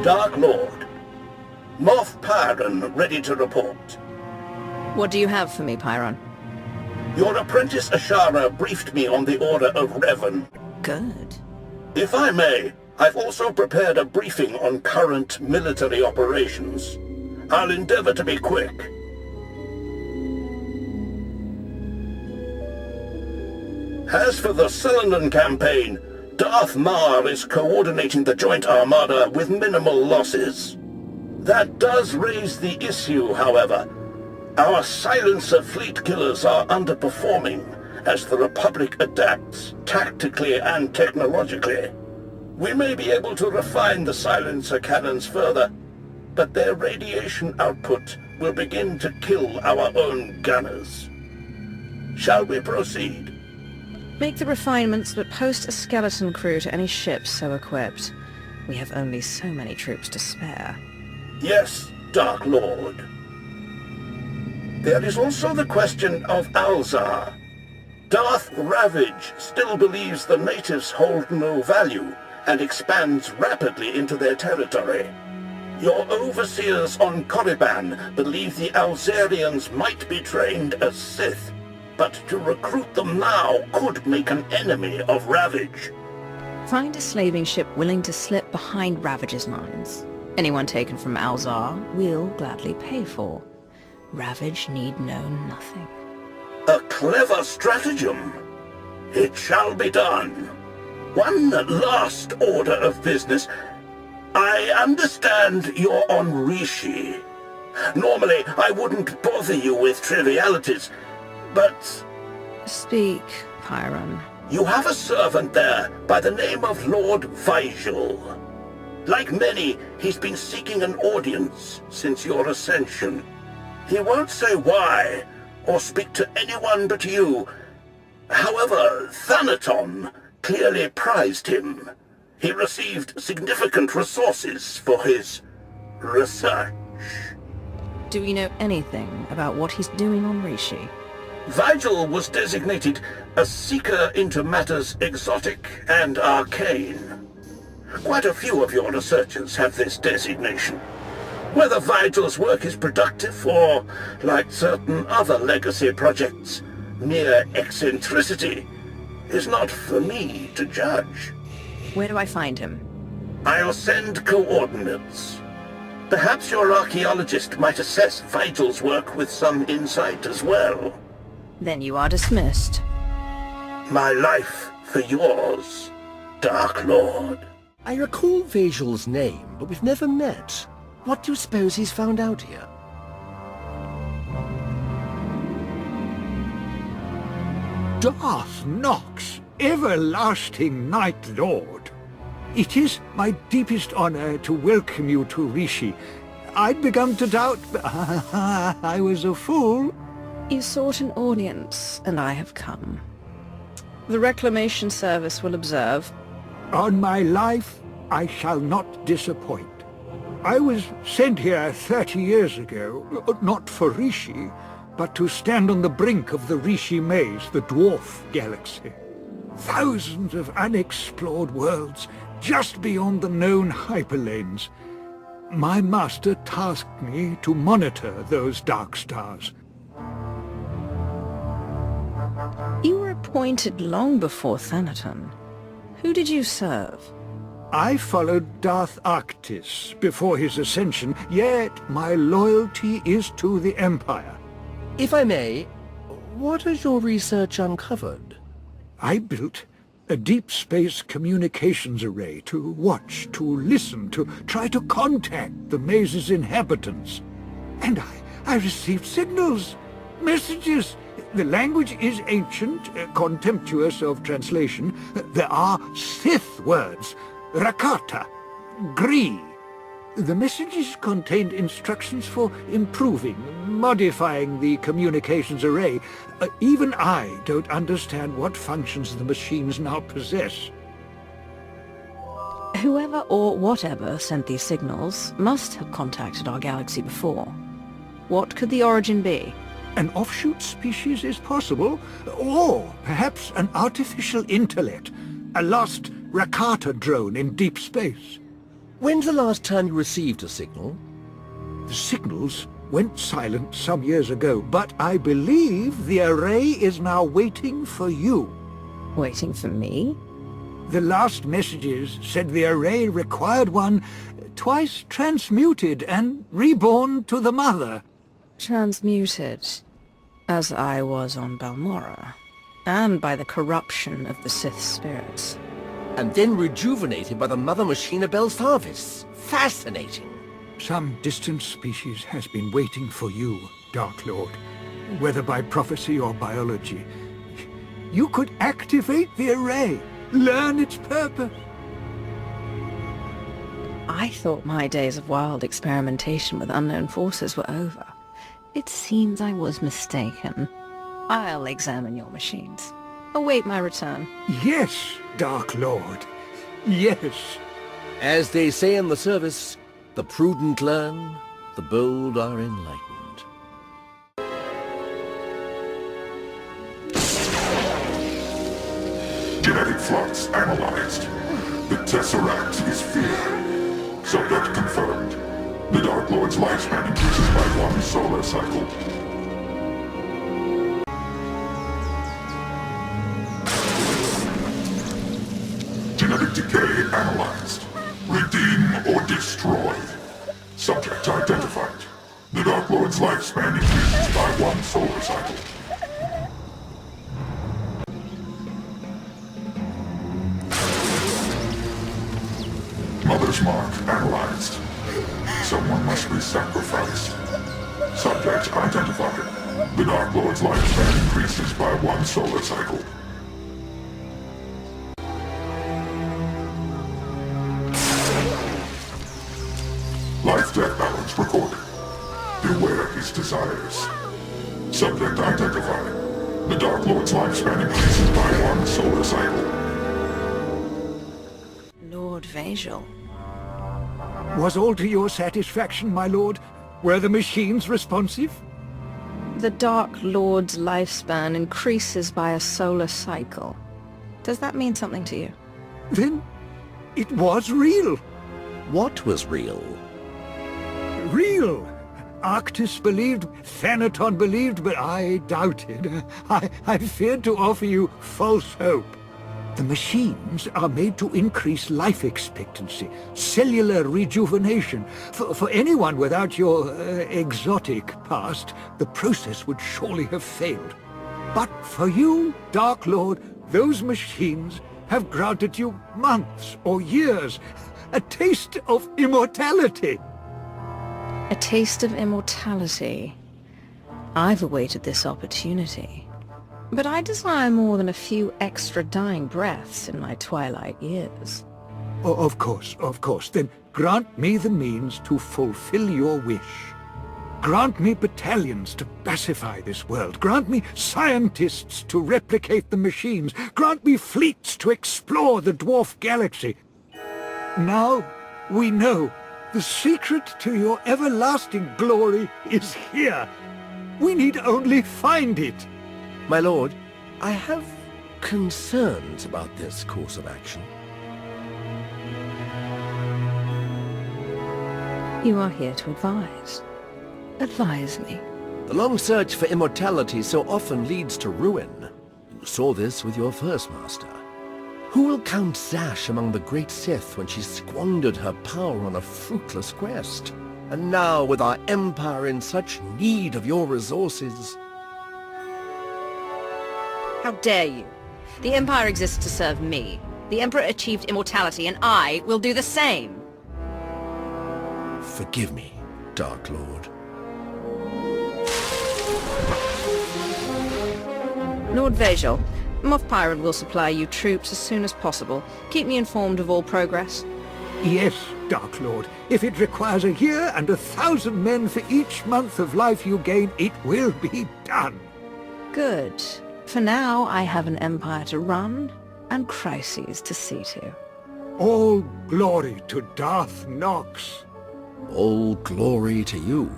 Dark Lord. Moff Pyron ready to report. What do you have for me, Pyron? Your apprentice Ashara briefed me on the order of Revan. Good. If I may, I've also prepared a briefing on current military operations. I'll endeavor to be quick. As for the Selenon campaign, Darth Mar is coordinating the joint armada with minimal losses. That does raise the issue, however. Our silencer fleet killers are underperforming as the Republic adapts tactically and technologically. We may be able to refine the silencer cannons further, but their radiation output will begin to kill our own gunners. Shall we proceed? Make the refinements, but post a skeleton crew to any ships so equipped. We have only so many troops to spare. Yes, Dark Lord. There is also the question of Alzar. Darth Ravage still believes the natives hold no value and expands rapidly into their territory. Your overseers on Korriban believe the Alzarians might be trained as Sith, but to recruit them now could make an enemy of Ravage. Find a slaving ship willing to slip behind Ravage's lines. Anyone taken from Alzar, we'll gladly pay for. Ravage need know nothing. A clever stratagem. It shall be done. One last order of business. I understand you're on Rishi. Normally, I wouldn't bother you with trivialities, but... Speak, Pyron. You have a servant there by the name of Lord Vigil. Like many, he's been seeking an audience since your ascension. He won't say why, or speak to anyone but you. However, Thanaton clearly prized him. He received significant resources for his research. Do we know anything about what he's doing on Rishi? Vigil was designated a seeker into matters exotic and arcane. Quite a few of your researchers have this designation. Whether Vigil's work is productive or, like certain other legacy projects, mere eccentricity, is not for me to judge. Where do I find him? I'll send coordinates. Perhaps your archaeologist might assess Vigil's work with some insight as well. Then you are dismissed. My life for yours, Dark Lord. I recall Vigil's name, but we've never met. What do you suppose he's found out here? Darth Nox, everlasting Night Lord. It is my deepest honor to welcome you to Rishi. I'd begun to doubt, but I was a fool. You sought an audience, and I have come. The Reclamation Service will observe. On my life, I shall not disappoint. I was sent here 30 years ago, not for Rishi, but to stand on the brink of the Rishi Maze, the dwarf galaxy. Thousands of unexplored worlds just beyond the known hyperlanes. My master tasked me to monitor those dark stars. You were appointed long before Thanaton. Who did you serve? I followed Darth Arctis before his ascension, yet my loyalty is to the Empire. If I may, what has your research uncovered? I built a deep space communications array to watch, to listen, to try to contact the maze's inhabitants. And I received signals, messages. The language is ancient, contemptuous of translation. There are Sith words, Rakata, Gree. The messages contained instructions for improving, modifying the communications array. Even I don't understand what functions the machines now possess. Whoever or whatever sent these signals must have contacted our galaxy before. What could the origin be? An offshoot species is possible, or perhaps an artificial intellect, a lost Rakata drone in deep space. When's the last time you received a signal? The signals went silent some years ago, but I believe the array is now waiting for you. Waiting for me? The last messages said the array required one twice transmuted and reborn to the Mother. Transmuted, as I was on Balmorra, and by the corruption of the Sith spirits. And then rejuvenated by the mother machine of Belsavis. Fascinating. Some distant species has been waiting for you, Dark Lord. Whether by prophecy or biology. You could activate the array, learn its purpose. I thought my days of wild experimentation with unknown forces were over. It seems I was mistaken. I'll examine your machines. Await my return. Yes, Dark Lord. Yes. As they say in the service, the prudent learn, the bold are enlightened. Genetic flux analyzed. The Tesseract is fear. Subject confirmed. The Dark Lord's lifespan increases by 1 solar cycle. Genetic decay analyzed. Redeem or destroy. Subject identified. The Dark Lord's lifespan increases by 1 solar cycle. Mother's mark analyzed. Someone must be sacrificed. Subject identified. The Dark Lord's lifespan increases by 1 solar cycle. Life-death balance recorded. Beware his desires. Subject identified. The Dark Lord's lifespan increases by 1 solar cycle. Lord Vajal. Was all to your satisfaction, my lord? Were the machines responsive? The Dark Lord's lifespan increases by a solar cycle. Does that mean something to you? Then it was real. What was real? Real. Arctis believed, Thanaton believed, but I doubted. I feared to offer you false hope. The machines are made to increase life expectancy, cellular rejuvenation. For anyone without your exotic past, the process would surely have failed. But for you, Dark Lord, those machines have granted you months or years, a taste of immortality. A taste of immortality. I've awaited this opportunity. But I desire more than a few extra dying breaths in my twilight years. Oh, of course. Then grant me the means to fulfill your wish. Grant me battalions to pacify this world. Grant me scientists to replicate the machines. Grant me fleets to explore the dwarf galaxy. Now we know the secret to your everlasting glory is here. We need only find it. My lord, I have concerns about this course of action. You are here to advise. Advise me. The long search for immortality so often leads to ruin. You saw this with your first master. Who will count Zash among the great Sith when she squandered her power on a fruitless quest? And now, with our Empire in such need of your resources... How dare you? The Empire exists to serve me. The Emperor achieved immortality, and I will do the same. Forgive me, Dark Lord. Lord Vajal, Moff Pyron will supply you troops as soon as possible. Keep me informed of all progress. Yes, Dark Lord. If it requires a year and 1,000 men for each month of life you gain, it will be done. Good. For now, I have an empire to run and crises to see to. All glory to Darth Nox. All glory to you.